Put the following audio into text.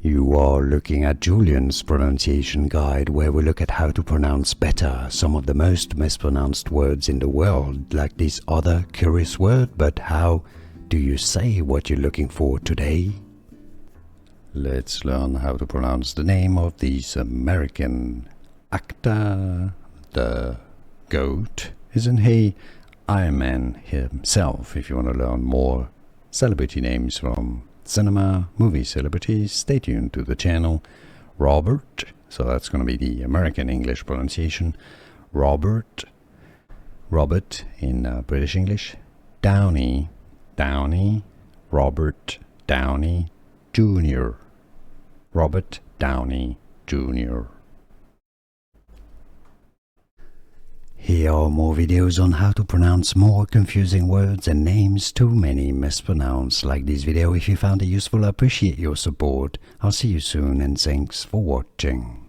You are looking at Julian's pronunciation guide, where we look at how to pronounce better some of the most mispronounced words in the world, like this other curious word. But how do you say what you're looking for today? Let's learn how to pronounce the name of this American actor. The GOAT, isn't he? Iron Man himself. If you want to learn more celebrity names from cinema, movie celebrities, stay tuned to the channel. Robert, so that's going to be the American English pronunciation. Robert in British English. Downey, Robert Downey Jr. Robert Downey Jr. Here are more videos on how to pronounce more confusing words and names too many mispronounced. Like this video if you found it useful. I appreciate your support. I'll see you soon and thanks for watching.